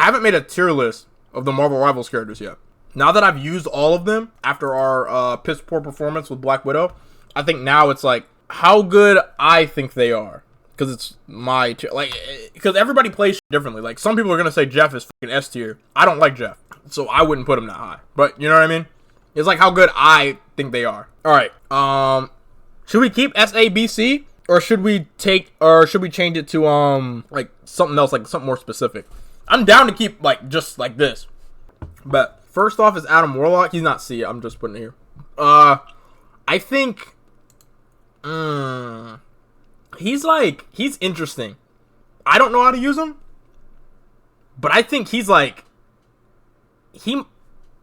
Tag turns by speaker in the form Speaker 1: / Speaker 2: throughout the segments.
Speaker 1: haven't made a tier list of the Marvel Rivals characters yet. Now that I've used all of them after our piss poor performance with Black Widow, I think now it's like how good I think they are. Because it's my tier. Like, because everybody plays differently. Like, some people are going to say Jeff is fucking S tier. I don't like Jeff. So I wouldn't put him that high. But, you know what I mean? It's like how good I think they are. Alright. Should we keep SABC? Or should we change it to, like, something else, like, something more specific? I'm down to keep, like, just like this. But, first off is Adam Warlock. He's not C. I'm just putting it here. I think, he's interesting. I don't know how to use him. But I think he's, like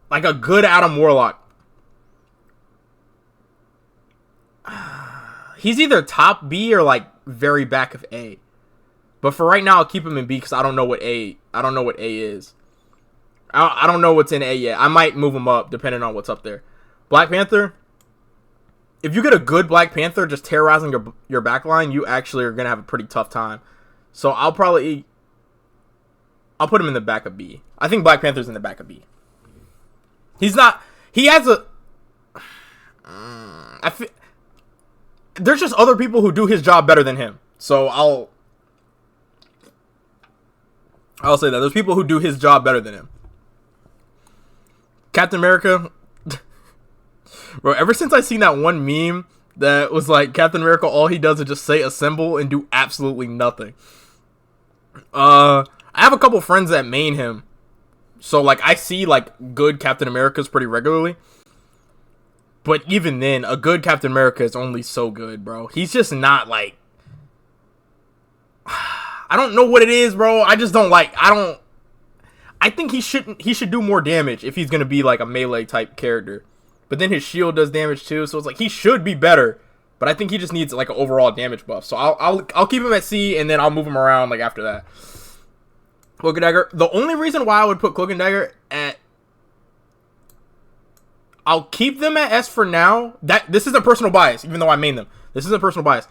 Speaker 1: a good Adam Warlock. He's either top B or like very back of A. But for right now, I'll keep him in B because I don't know what A is. I don't know what's in A yet. I might move him up depending on what's up there. Black Panther. If you get a good Black Panther just terrorizing your backline, you actually are gonna have a pretty tough time. So I'll put him in the back of B. I think Black Panther's in the back of B. He's not. He has a. There's just other people who do his job better than him. So I'll say that. There's people who do his job better than him. Captain America. Bro, ever since I seen that one meme that was like Captain America, all he does is just say assemble and do absolutely nothing. I have a couple friends that main him. So like I see like good Captain Americas pretty regularly. But even then, a good Captain America is only so good, bro. He's just not, like... I don't know what it is, bro. I just don't like... I think he should do more damage if he's going to be, like, a melee-type character. But then his shield does damage, too. So it's like, he should be better. But I think he just needs, like, an overall damage buff. So I'll keep him at C, and then I'll move him around, like, after that. Cloak and Dagger. The only reason why I would put Cloak and Dagger at... I'll keep them at S for now. This isn't personal bias, even though I main them. This isn't personal bias.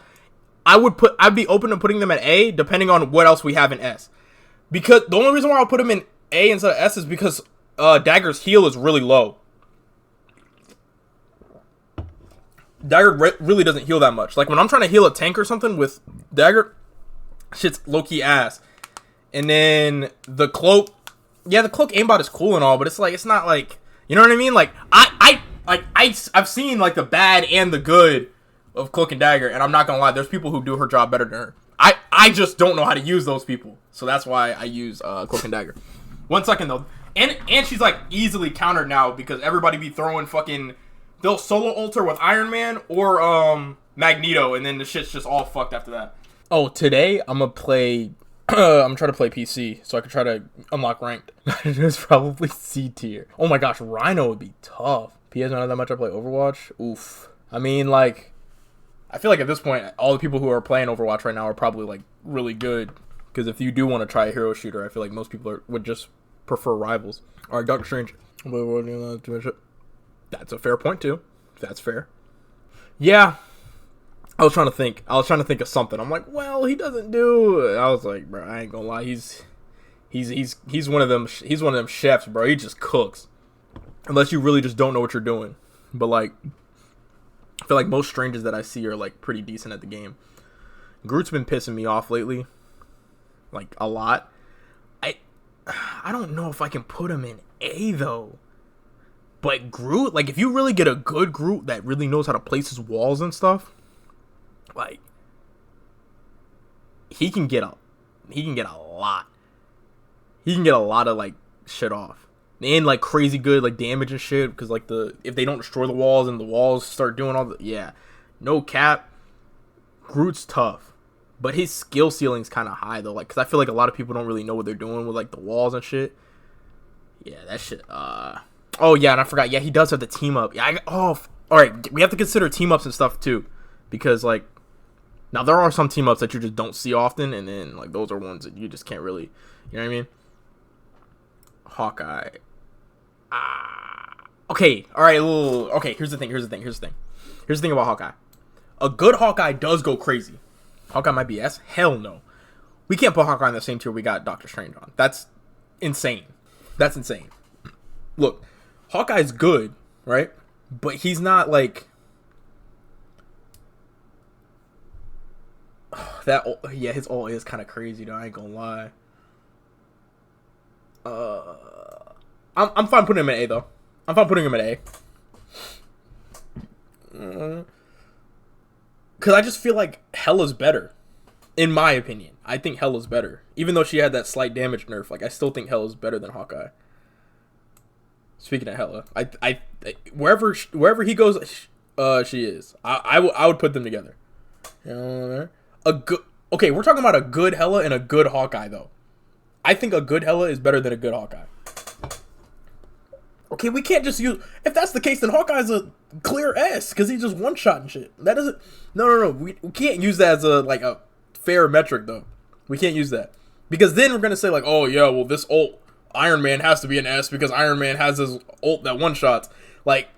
Speaker 1: I'd be open to putting them at A, depending on what else we have in S. Because the only reason why I'll put them in A instead of S is because Dagger's heal is really low. Dagger really doesn't heal that much. Like when I'm trying to heal a tank or something with Dagger, shit's low-key ass. And then the cloak, yeah, the cloak aimbot is cool and all, but it's like it's not like. You know what I mean? Like I've seen like the bad and the good of Cloak and Dagger, and I'm not gonna lie, there's people who do her job better than her. I just don't know how to use those people, so that's why I use Cloak and Dagger. 1 second though, and she's like easily countered now because everybody be throwing fucking they'll solo ult her with Iron Man or Magneto, and then the shit's just all fucked after that. Oh, today I'm gonna play. I'm trying to play PC so I can try to unlock ranked. It's probably C tier. Oh my gosh, Rhino would be tough. PS not that much I play Overwatch. Oof. I mean, like, I feel like at this point, all the people who are playing Overwatch right now are probably like really good. Because if you do want to try a hero shooter, I feel like most people would just prefer Rivals. All right, Doctor Strange. That's a fair point too. That's fair. Yeah. I was trying to think of something. I'm like, well, he doesn't do. I was like, bro, I ain't gonna lie. He's one of them. He's one of them chefs, bro. He just cooks. Unless you really just don't know what you're doing. But like, I feel like most strangers that I see are like pretty decent at the game. Groot's been pissing me off lately, like a lot. I don't know if I can put him in A though. But Groot, like if you really get a good Groot that really knows how to place his walls and stuff. Like, he can get a lot. He can get a lot of, like, shit off. And, like, crazy good, like, damage and shit. Because, like, if they don't destroy the walls and the walls start doing all the... Yeah. No cap. Groot's tough. But his skill ceiling's kind of high, though. Like, because I feel like a lot of people don't really know what they're doing with, like, the walls and shit. Yeah, that shit, Oh, yeah, and I forgot. Yeah, he does have the team up. Yeah, alright. We have to consider team ups and stuff, too. Because, like... Now, there are some team-ups that you just don't see often, and then, like, those are ones that you just can't really, you know what I mean? Hawkeye. Okay, alright, okay, here's the thing about Hawkeye. A good Hawkeye does go crazy. Hawkeye might be S? Hell no. We can't put Hawkeye in the same tier we got Doctor Strange on. That's insane. That's insane. Look, Hawkeye's good, right? But he's not like that. Yeah, his ult is kind of crazy though. I ain't gonna lie. I'm fine putting him at A though. I'm fine putting him at A. Because I just feel like Hela's better, in my opinion. I think Hela's better, even though she had that slight damage nerf. Like I still think Hela's better than Hawkeye. Speaking of Hela, I wherever he goes, she is. I would put them together. A good. Okay, we're talking about a good Hela and a good Hawkeye though. I think a good Hela is better than a good Hawkeye. Okay, we can't just use. If that's the case, then Hawkeye's a clear S because he just one shot and shit. That doesn't. No. We can't use that as a fair metric though. We can't use that because then we're gonna say like, oh yeah, well this ult Iron Man has to be an S because Iron Man has his ult that one shots. Like,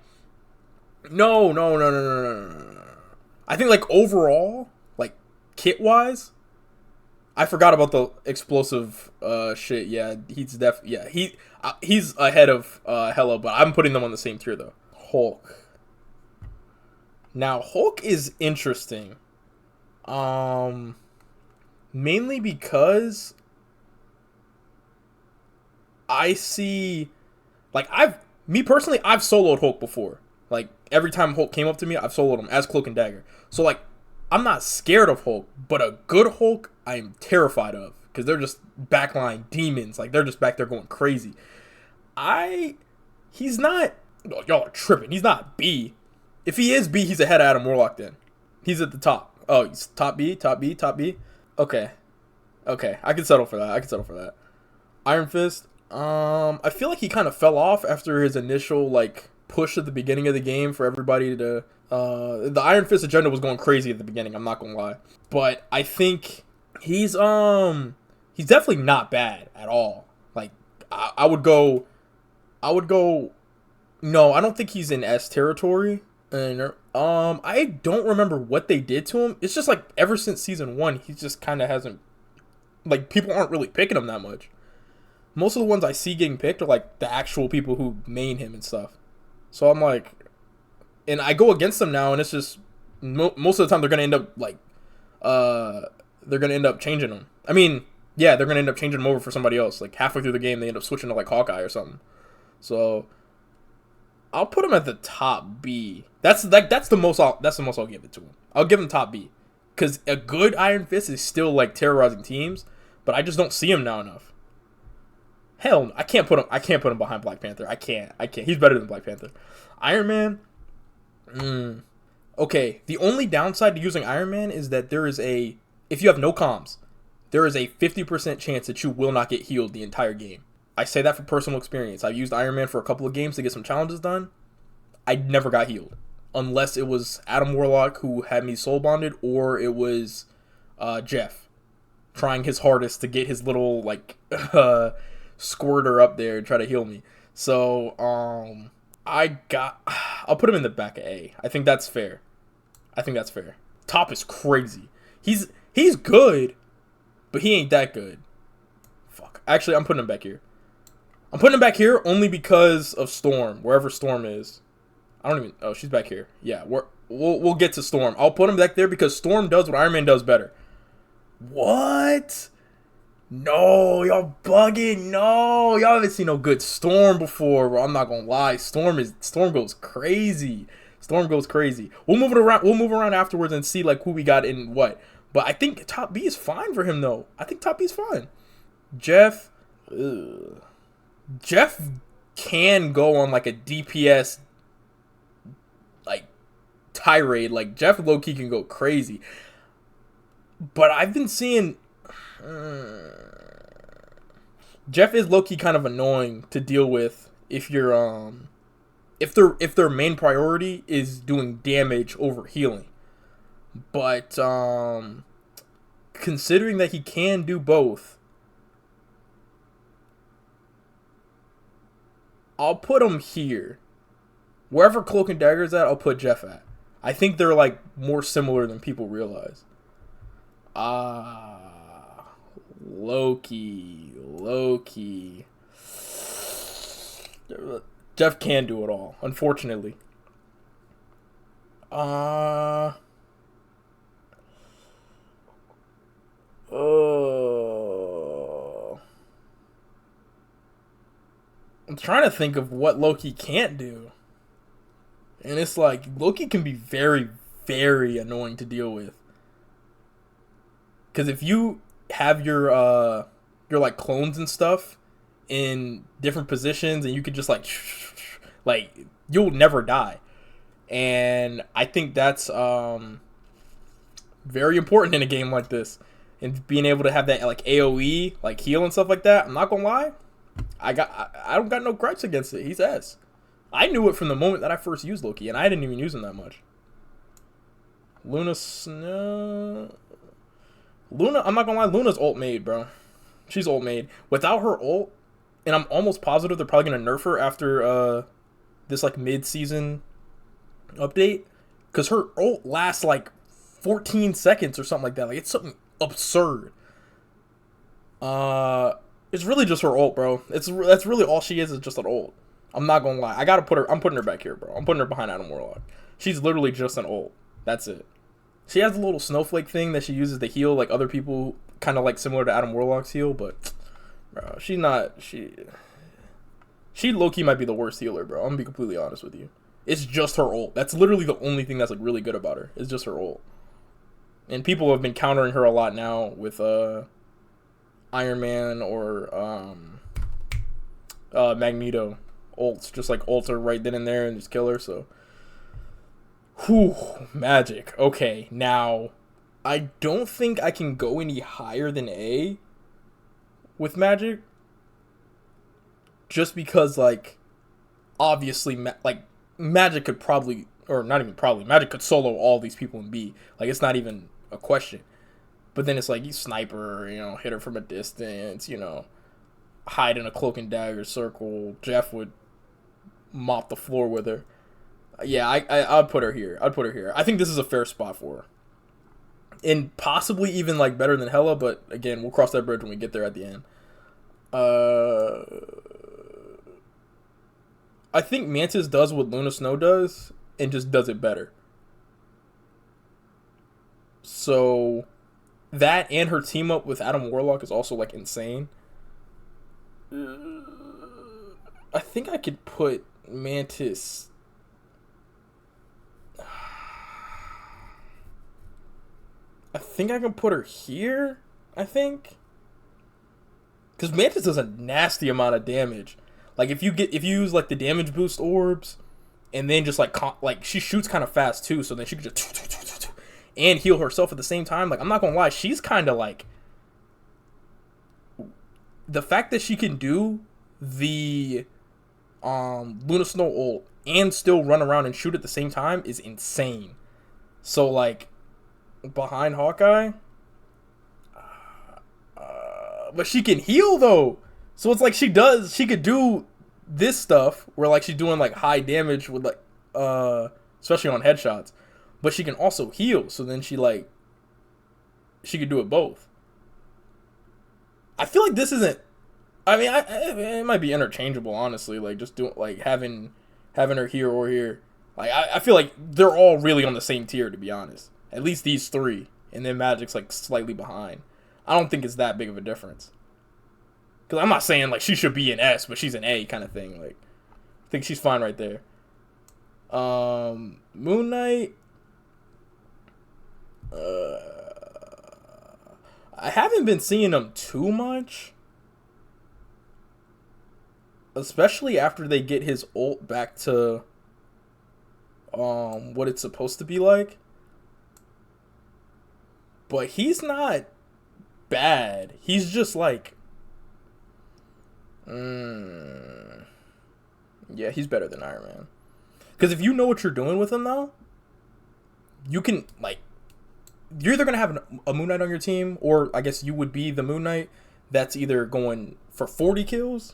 Speaker 1: no. I think like overall, like kit wise, I forgot about the explosive shit. Yeah, he's ahead of Hela, but I'm putting them on the same tier though. Hulk. Now Hulk is interesting. Mainly because I see I've soloed Hulk before. Like every time Hulk came up to me, I've soloed him as Cloak and Dagger. So like I'm not scared of Hulk, but a good Hulk I'm terrified of because they're just backline demons. Like they're just back there going crazy. He's not. Oh, y'all are tripping. He's not B. If he is B, he's ahead of Adam Warlock. Then he's at the top. Oh, he's top B. Okay. I can settle for that. Iron Fist. I feel like he kind of fell off after his initial push at the beginning of the game for everybody to. The Iron Fist agenda was going crazy at the beginning. I'm not gonna lie, but I think he's definitely not bad at all. Like I would go. No, I don't think he's in S territory. And I don't remember what they did to him. It's just like ever since season 1, he just kind of hasn't. Like people aren't really picking him that much. Most of the ones I see getting picked are like the actual people who main him and stuff. So I'm like, and I go against them now, and it's just most of the time they're gonna end up changing them. I mean, yeah, they're gonna end up changing them over for somebody else. Like halfway through the game, they end up switching to like Hawkeye or something. So I'll put him at the top B. That's the most I'll give it to him. I'll give him top B, because a good Iron Fist is still like terrorizing teams, but I just don't see him now enough. Hell, I can't put him behind Black Panther. I can't. He's better than Black Panther. Iron Man. Okay, the only downside to using Iron Man is that if you have no comms, there is a 50% chance that you will not get healed the entire game. I say that for personal experience. I've used Iron Man for a couple of games to get some challenges done. I never got healed. Unless it was Adam Warlock who had me soul bonded, or it was Jeff trying his hardest to get his little squirter up there and try to heal me. So I'll put him in the back of A. I think that's fair. Top is crazy. He's good, but he ain't that good. Fuck. Actually, I'm putting him back here. I'm putting him back here only because of Storm, wherever Storm is. Oh, she's back here. Yeah, we'll get to Storm. I'll put him back there because Storm does what Iron Man does better. What? No, y'all bugging. No, y'all haven't seen no good Storm before, bro. I'm not gonna lie. Storm goes crazy. We'll move around afterwards and see who we got in what. But I think top B is fine for him though. I think top B is fine. Jeff can go on a DPS tirade. Jeff low-key can go crazy. But I've been seeing Jeff is low-key kind of annoying to deal with if you're if their main priority is doing damage over healing. But considering that he can do both, I'll put him here. Wherever Cloak and Dagger's at, I'll put Jeff at. I think they're more similar than people realize. Loki. Jeff can do it all, unfortunately. Uh, uh I'm trying to think of what Loki can't do. And it's like Loki can be very, very annoying to deal with. Cause if you have your like clones and stuff in different positions and you could just like you'll never die. And I think that's very important in a game like this. And being able to have that like AoE, like heal and stuff like that. I'm not gonna lie, I don't got no gripes against it. He's S. I knew it from the moment that I first used Loki, and I didn't even use him that much. Luna Snow. Luna, I'm not gonna lie, Luna's ult made, bro. She's ult made. Without her ult, and I'm almost positive they're probably gonna nerf her after this like mid-season update, because her ult lasts like 14 seconds or something like that. Like it's something absurd. It's really just her ult, bro. That's really all she is just an ult. I'm not gonna lie. I'm putting her back here, bro. I'm putting her behind Adam Warlock. She's literally just an ult. That's it. She has a little snowflake thing that she uses to heal like other people, kind of like similar to Adam Warlock's heal, but bro, she low-key might be the worst healer, bro. I'm gonna be completely honest with you. It's just her ult. That's literally the only thing that's like really good about her. It's just her ult. And people have been countering her a lot now with Iron Man or Magneto ults. Just like ult her right then and there and just kill her, so. Whew, Magic. Okay, now I don't think I can go any higher than A with Magic. Just because, like, obviously, Magic could probably, or not even probably, Magic could solo all these people in B. Like, it's not even a question. But then it's like, you sniper, hit her from a distance, hide in a cloak and dagger circle. Jeff would mop the floor with her. Yeah, I'd put her here. I think this is a fair spot for her. And possibly even, like, better than Hela, but, again, we'll cross that bridge when we get there at the end. I think Mantis does what Luna Snow does, and just does it better. So, that and her team up with Adam Warlock is also, like, insane. I think I could put Mantis... I think I can put her here, I think. Because Mantis does a nasty amount of damage. Like, if you use, like, the damage boost orbs, and then just, like she shoots kind of fast, too, so then she can just... and heal herself at the same time. Like, I'm not gonna lie, she's kind of, like... the fact that she can do the Luna Snow ult and still run around and shoot at the same time is insane. So, like... behind Hawkeye, but she can heal though, so it's like she could do this stuff where like she's doing like high damage with like especially on headshots, but she can also heal, so then she could do it both. I feel like this isn't, I mean, it might be interchangeable, honestly, like just doing like having her here or here. Like I feel like they're all really on the same tier, to be honest. At least these three. And then Magic's, like, slightly behind. I don't think it's that big of a difference. Because I'm not saying, like, she should be an S, but she's an A kind of thing. Like, I think she's fine right there. Moon Knight. I haven't been seeing him too much. Especially after they get his ult back to what it's supposed to be like. But he's not bad. He's just like... yeah, he's better than Iron Man. Because if you know what you're doing with him, though, you can, like... you're either going to have a Moon Knight on your team, or I guess you would be the Moon Knight that's either going for 40 kills,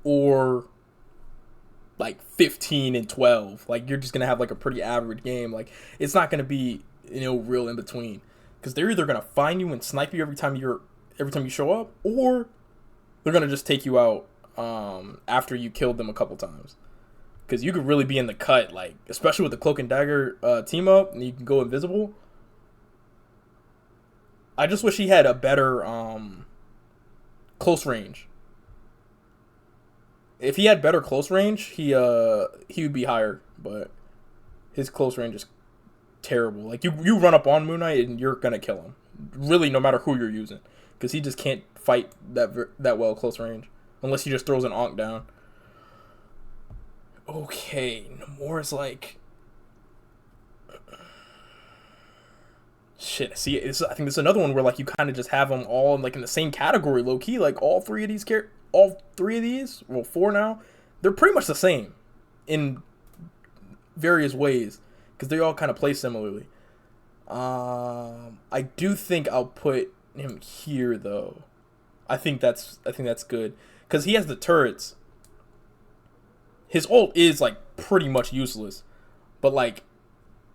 Speaker 1: or, like, 15 and 12. Like, you're just going to have, like, a pretty average game. Like, it's not going to be... real in between, because they're either gonna find you and snipe you every time you show up, or they're gonna just take you out after you killed them a couple times. Because you could really be in the cut, like, especially with the Cloak and Dagger team up, and you can go invisible. I just wish he had a better close range. If he had better close range, he would be higher, but his close range is terrible. Like, you run up on Moon Knight and you're gonna kill him. Really, no matter who you're using, because he just can't fight that well close range unless he just throws an Ankh down. Okay, Namor's like, shit. See, I think this is another one where like you kind of just have them all like in the same category, low key. Like all three of these, well, four now, they're pretty much the same in various ways because they all kind of play similarly. I do think I'll put him here though. I think that's good because he has the turrets. His ult is like pretty much useless, but like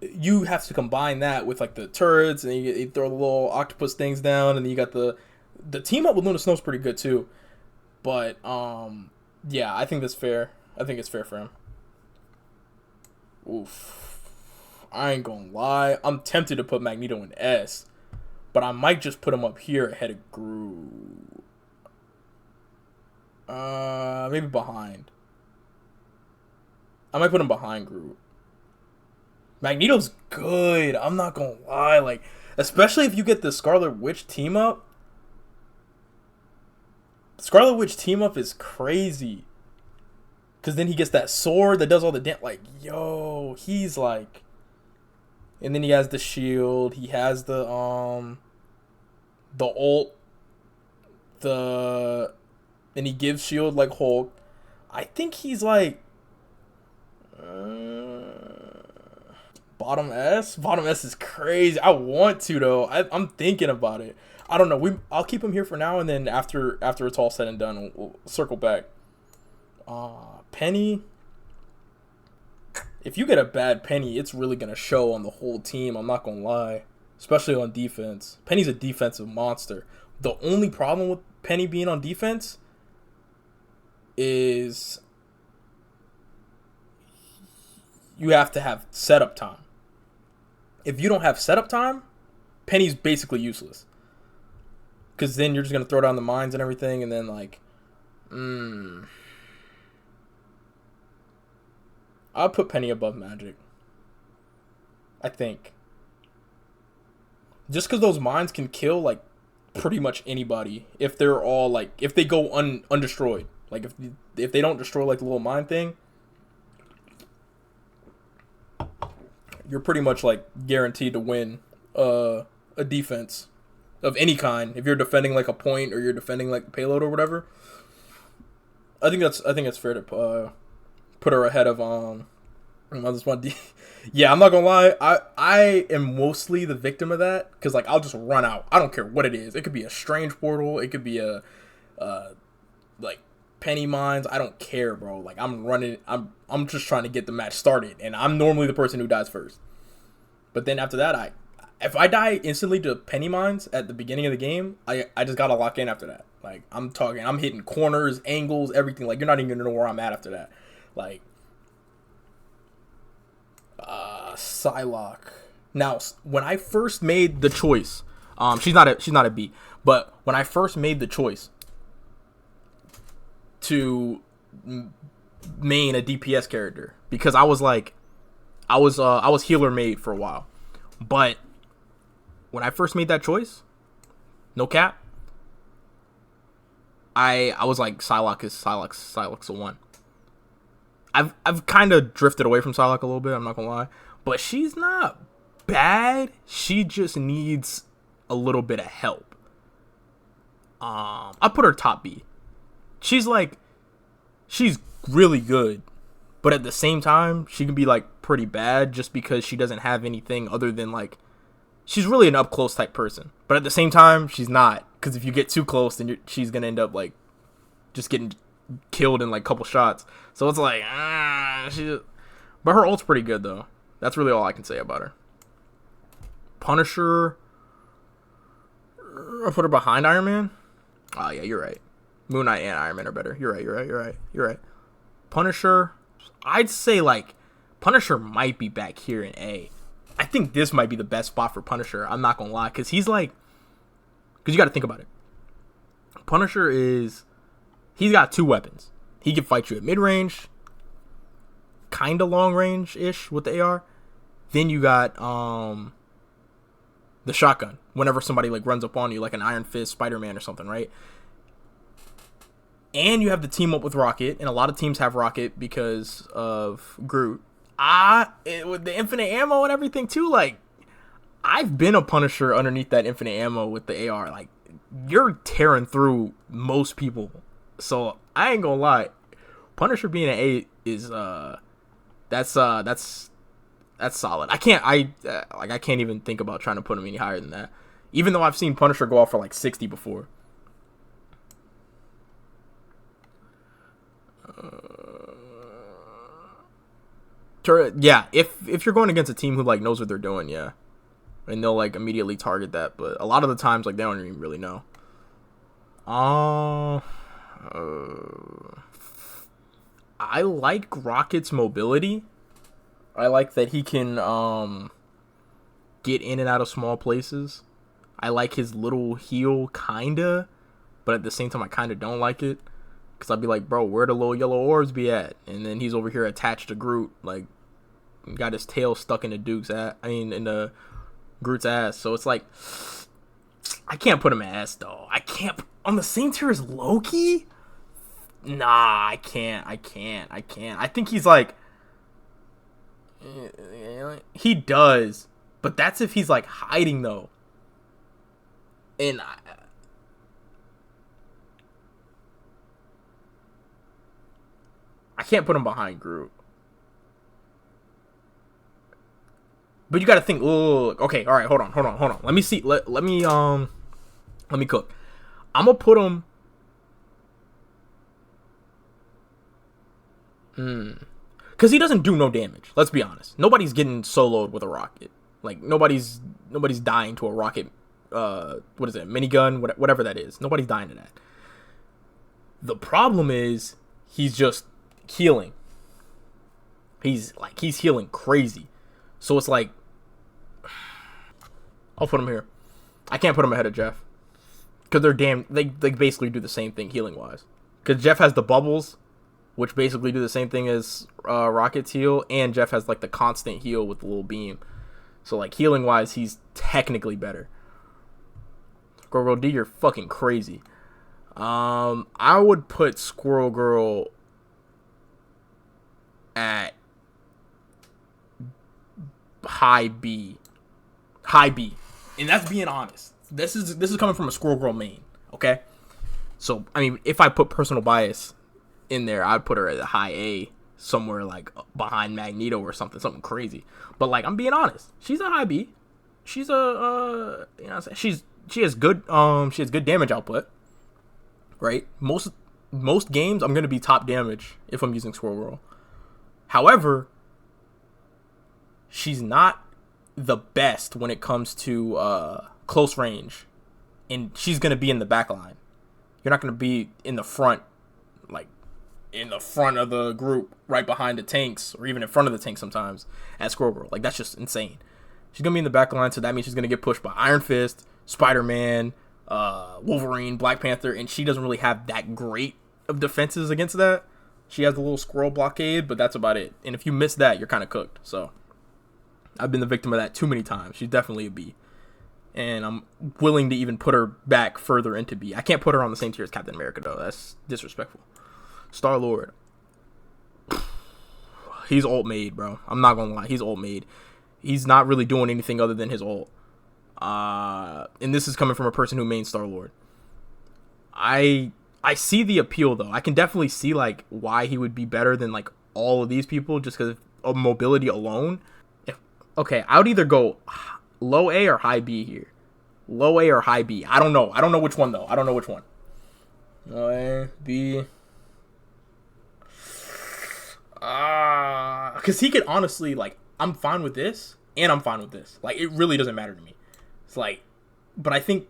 Speaker 1: you have to combine that with like the turrets, and you throw the little octopus things down, and then you got the team up with Luna Snow's pretty good too. But yeah, I think that's fair. I think it's fair for him. Oof, I ain't gonna lie. I'm tempted to put Magneto in S, but I might just put him up here ahead of Groot. Maybe behind. I might put him behind Groot. Magneto's good. I'm not gonna lie. Like, especially if you get the Scarlet Witch team up. Scarlet Witch team up is crazy. Cause then he gets that sword that does all the damage. Like, yo, he's like. And then he has the shield. He has the ult. And he gives shield like Hulk. I think he's like. Bottom S? Bottom S is crazy. I want to though. I'm thinking about it. I don't know. I'll keep him here for now, and then after it's all said and done, we'll circle back. Penny. If you get a bad Penny, it's really gonna show on the whole team. I'm not gonna lie, especially on defense. Penny's a defensive monster. The only problem with Penny being on defense is you have to have setup time. If you don't have setup time, Penny's basically useless. Because then you're just going to throw down the mines and everything, and then, like, I'll put Penny above Magic. I think. Just because those mines can kill, like, pretty much anybody. If they're all, like, if they go undestroyed. Like, if they don't destroy, like, the little mine thing, you're pretty much like guaranteed to win a defense of any kind. If you're defending like a point or you're defending like the payload or whatever, I think it's fair to put her ahead of this one. Yeah, I'm not gonna lie. I am mostly the victim of that because like I'll just run out. I don't care what it is. It could be a strange portal. It could be a like Penny mines. I don't care, bro. Like I'm running. I'm just trying to get the match started, and I'm normally the person who dies first. But then after that, if I die instantly to Penny mines at the beginning of the game, I just gotta lock in after that. Like I'm hitting corners, angles, everything. Like you're not even gonna know where I'm at after that. Like Psylocke. Now, when I first made the choice, she's not a B, but when I first made the choice to main a DPS character, because I was healer made for a while, but when I first made that choice, no cap, I was like Psylocke's a 1. I've kind of drifted away from Psylocke a little bit, I'm not gonna lie, but she's not bad. She just needs a little bit of help. I put her top B. She's really good, but at the same time, she can be like pretty bad just because she doesn't have anything other than like, she's really an up close type person. But at the same time, she's not, because if you get too close, then she's gonna end up like just getting killed in like a couple shots. So it's like, but her ult's pretty good though. That's really all I can say about her. Punisher, I put her behind Iron Man. Oh yeah, you're right. Moon Knight and Iron Man are better. You're right. Punisher, I'd say like Punisher might be back here in A. I think this might be the best spot for Punisher. I'm not gonna lie, because he's like, because you got to think about it. Punisher he's got two weapons. He can fight you at mid range, kind of long range ish with the AR. Then you got the shotgun. Whenever somebody like runs up on you, like an Iron Fist, Spider-Man or something, right? And you have to team up with Rocket, and a lot of teams have Rocket because of Groot. With the infinite ammo and everything too, like, I've been a Punisher underneath that infinite ammo with the AR. Like, you're tearing through most people. So I ain't gonna lie, Punisher being an A is that's solid. I can't even think about trying to put him any higher than that. Even though I've seen Punisher go off for like 60 before. Yeah, if you're going against a team who like knows what they're doing, yeah, and they'll like immediately target that. But a lot of the times, like, they don't even really know. I like Rocket's mobility. I like that he can get in and out of small places. I like his little heal, kinda, but at the same time, I kinda don't like it. Because I'd be like, bro, where the little yellow orbs be at? And then he's over here attached to Groot, like, got his tail stuck in the in the Groot's ass. So it's like, I can't put him in S, though. I can't, on the same tier as Loki? Nah, I can't. I think he's like, he does, but that's if he's like hiding, though. And I can't put him behind Groot. But you got to think. Okay, all right. Hold on. Let me see. Let me cook. I'm gonna put him. Because he doesn't do no damage. Let's be honest. Nobody's getting soloed with a rocket. Like, nobody's dying to a rocket. What is it? Minigun, whatever that is. Nobody's dying to that. The problem is he's just healing. He's healing crazy. So it's like, I'll put him here. I can't put him ahead of Jeff. Because they basically do the same thing healing wise. Because Jeff has the bubbles, which basically do the same thing as Rocket's heal, and Jeff has like the constant heal with the little beam. So like healing wise, he's technically better. Squirrel Girl D, you're fucking crazy. I would put Squirrel Girl at high B, and that's being honest. This is coming from a Squirrel Girl main, okay? So I mean, if I put personal bias in there, I'd put her at a high A, somewhere like behind Magneto or something crazy. But like, I'm being honest, she's a high B. She's a she has good damage output, right? Most games I'm gonna be top damage if I'm using Squirrel Girl. However, she's not the best when it comes to close range, and she's gonna be in the back line. You're not gonna be in the front, like in the front of the group, right behind the tanks, or even in front of the tanks sometimes as Squirrel Girl. Like, that's just insane. She's gonna be in the back line, so that means she's gonna get pushed by Iron Fist, Spider-Man, Wolverine, Black Panther, and she doesn't really have that great of defenses against that. She has the little squirrel blockade, but that's about it. And if you miss that, you're kind of cooked. So I've been the victim of that too many times. She's definitely a B. And I'm willing to even put her back further into B. I can't put her on the same tier as Captain America, though. That's disrespectful. Star-Lord. He's ult made, bro. I'm not going to lie. He's ult made. He's not really doing anything other than his ult. And this is coming from a person who mains Star-Lord. I see the appeal, though. I can definitely see like why he would be better than like all of these people just because of mobility alone. Okay, I would either go low A or high B here. Low A or high B. I don't know. I don't know which one, though. I don't know which one. Low A, B. Because he could honestly, like, I'm fine with this, and I'm fine with this. Like, it really doesn't matter to me. It's like, but I think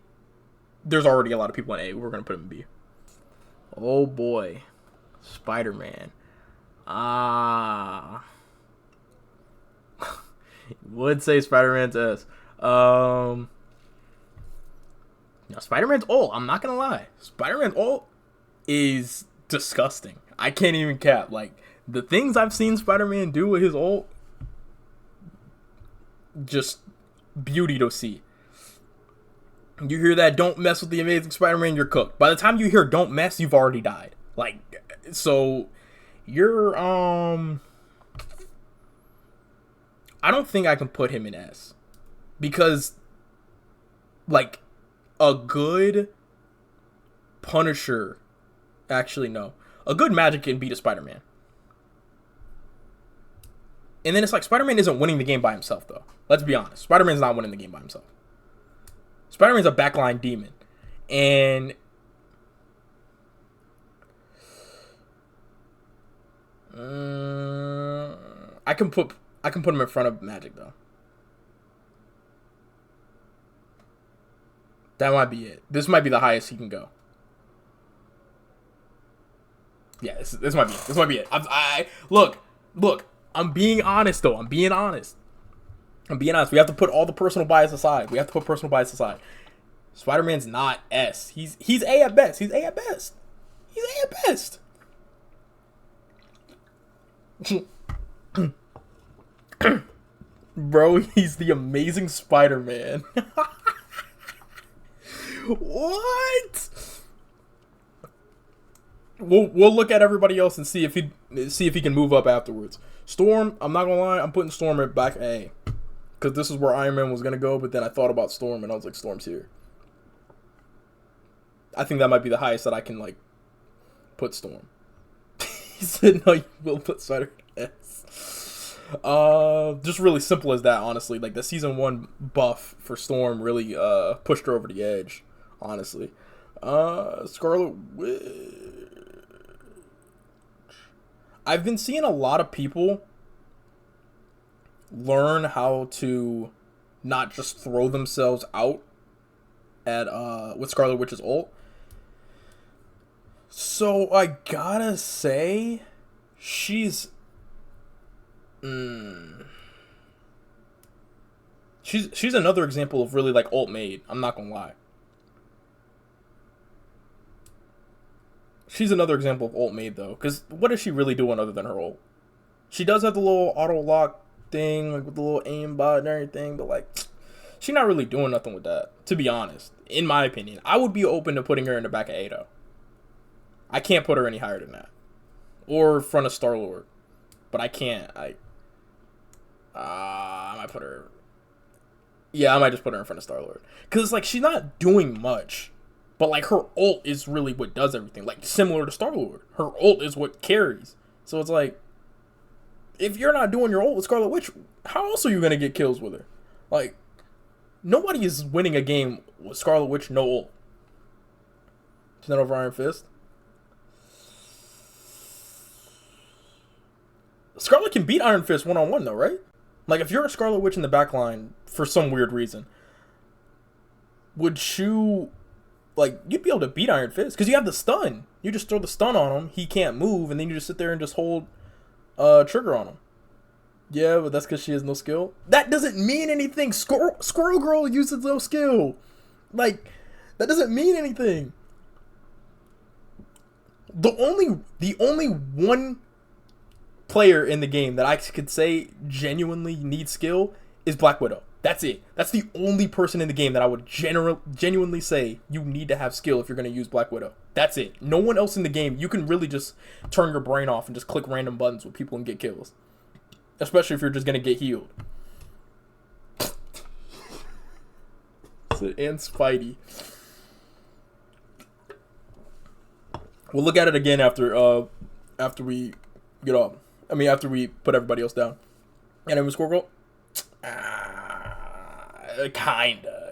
Speaker 1: there's already a lot of people in A. We're going to put him in B. Oh boy. Spider-Man. Ah. Would say Spider-Man's S. Now Spider-Man's ult, I'm not gonna lie. Spider-Man's ult is disgusting. I can't even cap. Like, the things I've seen Spider-Man do with his ult, just beauty to see. You hear that, don't mess with the Amazing Spider-Man, you're cooked. By the time you hear don't mess, you've already died. Like, so you're I don't think I can put him in S. Because, like, a good Punisher, actually no, a good Magic can beat a Spider-Man. And then it's like, Spider-Man isn't winning the game by himself, though. Let's be honest. Spider-Man's not winning the game by himself. Spider-Man's a backline demon. And I can put him in front of Magic, though. That might be it. This might be the highest he can go. Yeah, this might be it. This might be it. Look. I'm being honest, though. I'm being honest. We have to put all the personal bias aside. Spider-Man's not S. He's A at best. Bro, he's the Amazing Spider-Man. What? We'll look at everybody else and see if he can move up afterwards. Storm, I'm not gonna lie, I'm putting Storm at back A, because this is where Iron Man was gonna go, but then I thought about Storm and I was like, Storm's here. I think that might be the highest that I can like put Storm. He said no, you will put Spider S. Just really simple as that, honestly. Like, the season 1 buff for Storm really pushed her over the edge, honestly. Scarlet Witch. I've been seeing a lot of people learn how to not just throw themselves out at with Scarlet Witch's ult. So I gotta say, she's another example of really like ult made. I'm not gonna lie. She's another example of ult made, though. Because what is she really doing other than her ult? She does have the little auto lock thing, like with the little aimbot and everything, but like, she's not really doing nothing with that, to be honest. In my opinion, I would be open to putting her in the back of A, though. I can't put her any higher than that. Or in front of Star-Lord. But I can't. I might put her... Yeah, I might just put her in front of Star-Lord. Because it's like, she's not doing much. But, like, her ult is really what does everything. Like, similar to Star-Lord. Her ult is what carries. So it's like, if you're not doing your ult with Scarlet Witch, how else are you going to get kills with her? Like, nobody is winning a game with Scarlet Witch no ult. Is that over Iron Fist? Scarlet can beat Iron Fist one-on-one, though, right? Like, if you're a Scarlet Witch in the backline, for some weird reason, would you... Like, you'd be able to beat Iron Fist, because you have the stun. You just throw the stun on him, he can't move, and then you just sit there and just hold trigger on him. Yeah, but that's because she has no skill. That doesn't mean anything. Squirrel Girl uses no skill. Like, that doesn't mean anything. The only one player in the game that I could say genuinely needs skill is Black Widow. That's it. That's the only person in the game that I would genuinely say you need to have skill if you're going to use Black Widow. That's it. No one else in the game. You can really just turn your brain off and just click random buttons with people and get kills. Especially if you're just going to get healed. And Spidey. We'll look at it again after we get off. I mean, after we put everybody else down. And then with Squirrel? Kinda.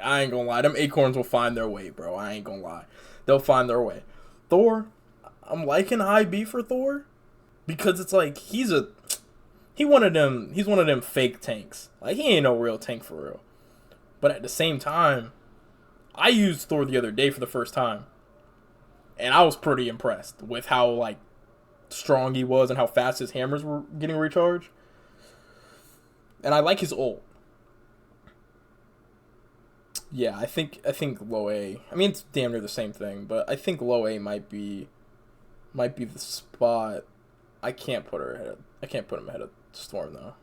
Speaker 1: I ain't gonna lie. Them acorns will find their way, bro. I ain't gonna lie. They'll find their way. Thor, I'm liking IB for Thor. Because it's like, he's one of them fake tanks. Like, he ain't no real tank for real. But at the same time, I used Thor the other day for the first time. and I was pretty impressed with how like strong he was and how fast his hammers were getting recharged. And I like his ult. Yeah, I think low A. I mean, it's damn near the same thing, but I think low A might be the spot. I can't put him ahead of Storm though.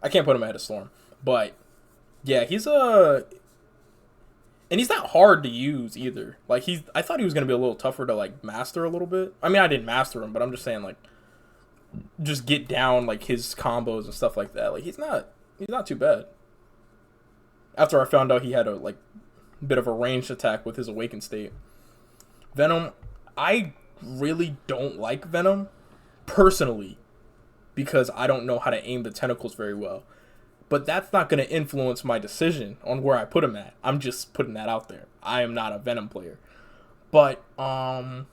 Speaker 1: I can't put him ahead of Storm, but yeah, and he's not hard to use either. Like I thought he was gonna be a little tougher to like master a little bit. I mean, I didn't master him, but I'm just saying like, just get down like his combos and stuff like that. Like he's not too bad. After I found out he had a like bit of a ranged attack with his awakened state. Venom, I really don't like Venom personally because I don't know how to aim the tentacles very well. But that's not going to influence my decision on where I put him at. I'm just putting that out there. I am not a Venom player. But I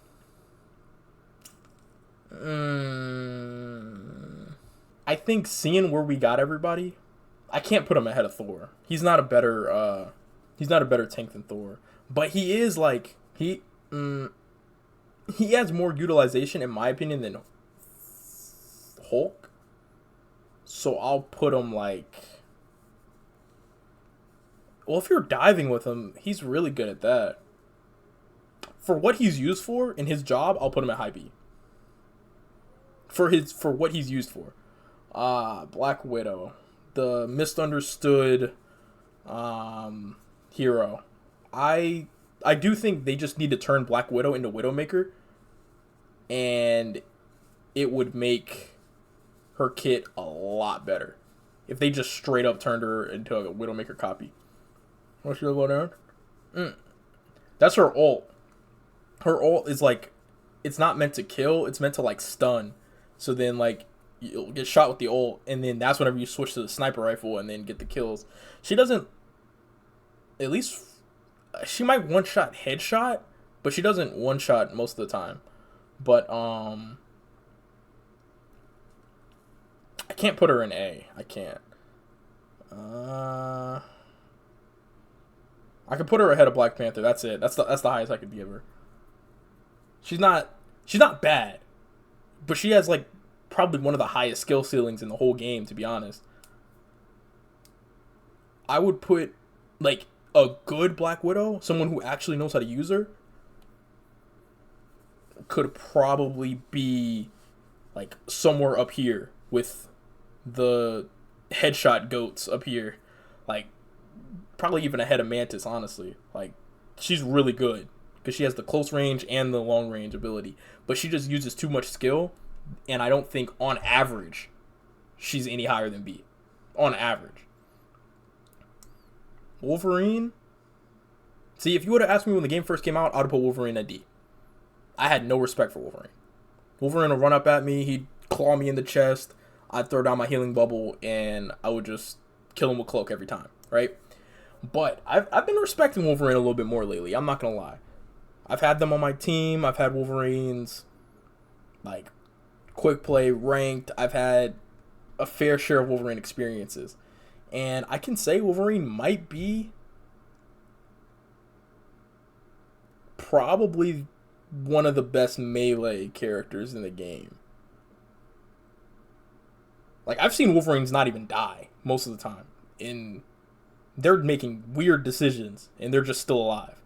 Speaker 1: think seeing where we got everybody, I can't put him ahead of Thor. He's not a better tank than Thor. But he is like he has more utilization in my opinion than Hulk. So I'll put him like, well, if you're diving with him, he's really good at that. For what he's used for in his job, I'll put him at high B. For what he's used for. Black Widow, the misunderstood hero. I do think they just need to turn Black Widow into Widowmaker, and it would make her kit a lot better if they just straight up turned her into a Widowmaker copy. What's she go down? That's her ult. Her ult is like, it's not meant to kill, it's meant to like stun. So then like you'll get shot with the ult, and then that's whenever you switch to the sniper rifle and then get the kills. She doesn't, at least she might one shot headshot, but she doesn't one shot most of the time. But I can't put her in A. I can't. I could put her ahead of Black Panther. That's it. That's the highest I could give her. She's not bad, but she has like probably one of the highest skill ceilings in the whole game, to be honest. I would put like a good Black Widow, someone who actually knows how to use her, could probably be like somewhere up here with the headshot goats up here, like probably even ahead of Mantis, honestly. Like she's really good because she has the close range and the long range ability, but she just uses too much skill, and I don't think on average she's any higher than B. On average. Wolverine, see, if you would have asked me when the game first came out, I'd have put Wolverine at D. I had no respect for Wolverine. Wolverine would run up at me, he'd claw me in the chest, I'd throw down my healing bubble, and I would just kill him with Cloak every time, right? But I've been respecting Wolverine a little bit more lately, I'm not going to lie. I've had them on my team, I've had Wolverines, like, quick play, ranked, I've had a fair share of Wolverine experiences. And I can say Wolverine might be probably one of the best melee characters in the game. Like, I've seen Wolverines not even die most of the time. And they're making weird decisions, and they're just still alive.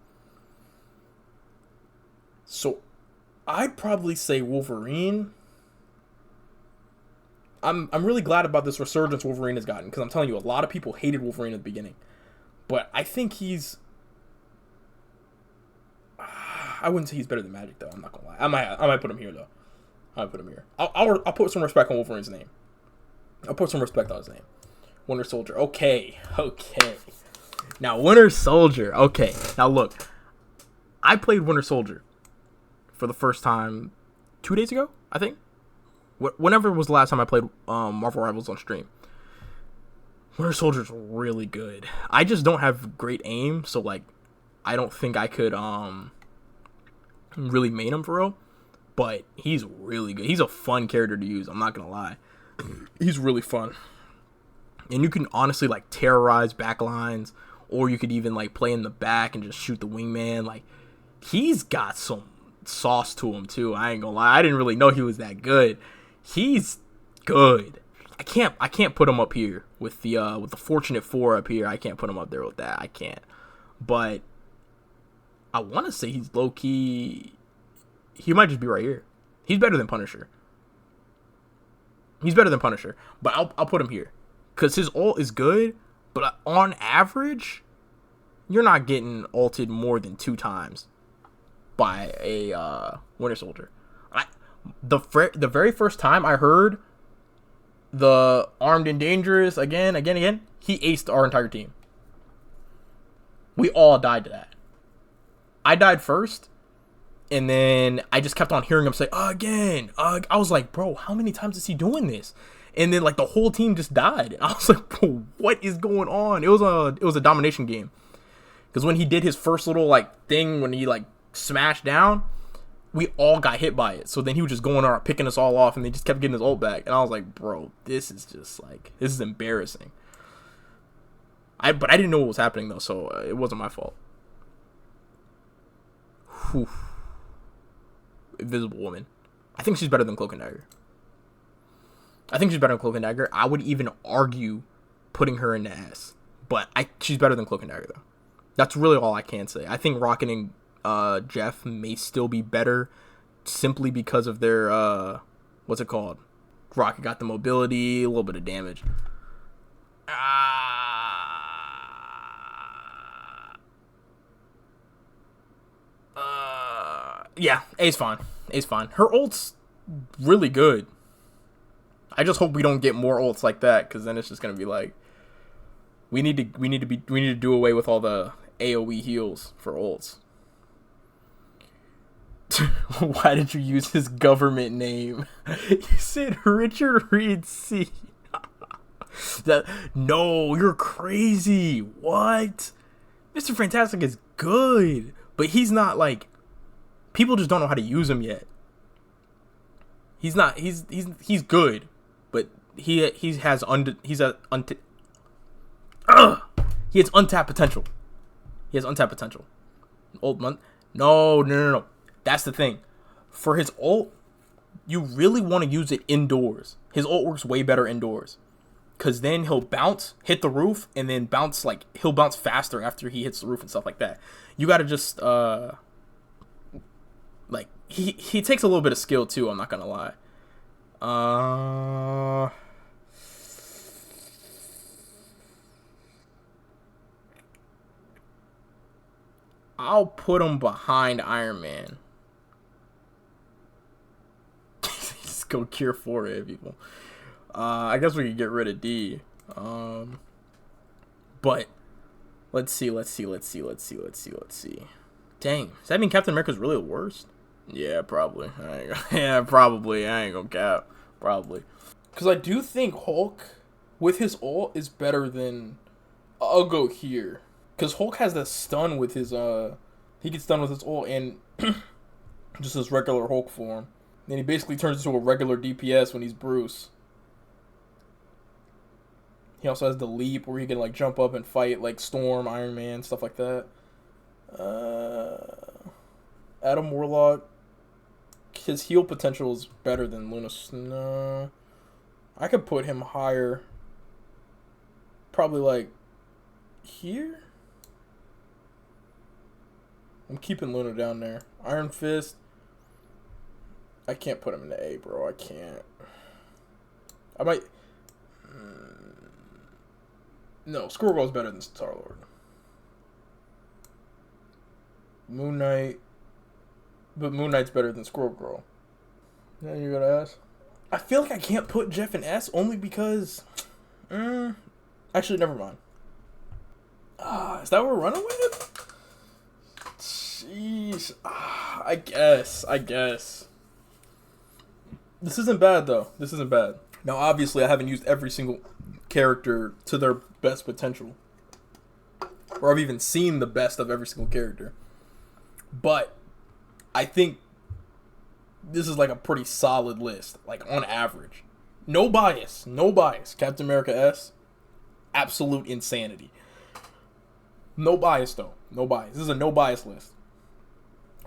Speaker 1: So, I'd probably say Wolverine. I'm really glad about this resurgence Wolverine has gotten, because I'm telling you, a lot of people hated Wolverine at the beginning. But I think he's... I wouldn't say he's better than Magic, though. I'm not gonna lie. I might put him here, though. I might put him here. I'll put some respect on Wolverine's name. I'll put some respect on his name. Winter Soldier. Okay. Now, Winter Soldier. Okay. Now, look. I played Winter Soldier for the first time 2 days ago, I think. Whenever was the last time I played Marvel Rivals on stream. Winter Soldier's really good. I just don't have great aim, so, like, I don't think I could really main him for real. But he's really good. He's a fun character to use, I'm not gonna lie. He's really fun. And you can honestly, like, terrorize backlines, or you could even, like, play in the back and just shoot the wingman. Like, he's got some sauce to him too. I ain't gonna lie. I didn't really know he was that good. He's good. I can't put him up here with the Fortunate Four up here. I can't put him up there with that. I can't. But I want to say he's low key. He might just be right here. He's better than Punisher. But I'll put him here because his ult is good. But on average, you're not getting ulted more than 2 times by a Winter Soldier. The very first time I heard the Armed and Dangerous again, he aced our entire team. We all died to that. I died first, and then I just kept on hearing him say, again. I was like, bro, how many times is he doing this? And then, like, the whole team just died. And I was like, bro, what is going on? It was a domination game. Because when he did his first little, like, thing, when he, like, smashed down, we all got hit by it. So then he was just going around picking us all off, and they just kept getting his ult back. And I was like, bro, this is just, like, this is embarrassing. But I didn't know what was happening, though, so it wasn't my fault. Whew. Invisible Woman. I think she's better than Cloak and Dagger. I would even argue putting her in the S. But she's better than Cloak and Dagger, though. That's really all I can say. I think Rocket and Jeff may still be better simply because of their, what's it called? Rocket got the mobility, a little bit of damage. Yeah, A's fine. Her ult's really good. I just hope we don't get more ults like that, because then it's just gonna be like, we need to do away with all the AoE heals for ults. Why did you use his government name? You said Richard Reed C. No, you're crazy. What? Mr. Fantastic is good, but he's not like, people just don't know how to use him yet. He's good, but he has untapped potential. Old month. No. That's the thing. For his ult, you really want to use it indoors. His ult works way better indoors. Because then he'll bounce, hit the roof, and then he'll bounce faster after he hits the roof and stuff like that. You got to just, he takes a little bit of skill too, I'm not going to lie. I'll put him behind Iron Man. Just go cure forehead, people. I guess we could get rid of D. But let's see. Dang, does that mean Captain America's really the worst? Yeah, probably. Probably. I ain't gonna cap. Probably. Because I do think Hulk, with his ult, is better than... I'll go here. Because Hulk has that stun with his... He gets stun with his ult and just his regular Hulk form. Then he basically turns into a regular DPS when he's Bruce. He also has the leap where he can, like, jump up and fight, like, Storm, Iron Man, stuff like that. Adam Warlock, his heal potential is better than Luna Snow. I could put him higher. Probably, like, here? I'm keeping Luna down there. Iron Fist. I can't put him in the A, bro. I can't. I might... No, Squirrel's better than Star-Lord. Moon Knight. But Moon Knight's better than Squirrel Girl. Yeah, you're gonna ask? I feel like I can't put Jeff in S only because... Actually, never mind. Is that what we're running with? Jeez. I guess. This isn't bad, though. Now, obviously, I haven't used every single character to their best potential. Or I've even seen the best of every single character. But I think this is like a pretty solid list, like on average. No bias. Captain America S, absolute insanity. No bias, though. This is a no bias list.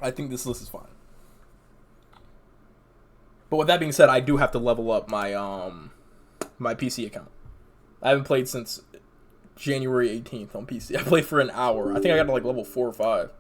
Speaker 1: I think this list is fine. But with that being said, I do have to level up my my PC account. I haven't played since January 18th on PC. I played for an hour. I think I got to like level 4 or 5.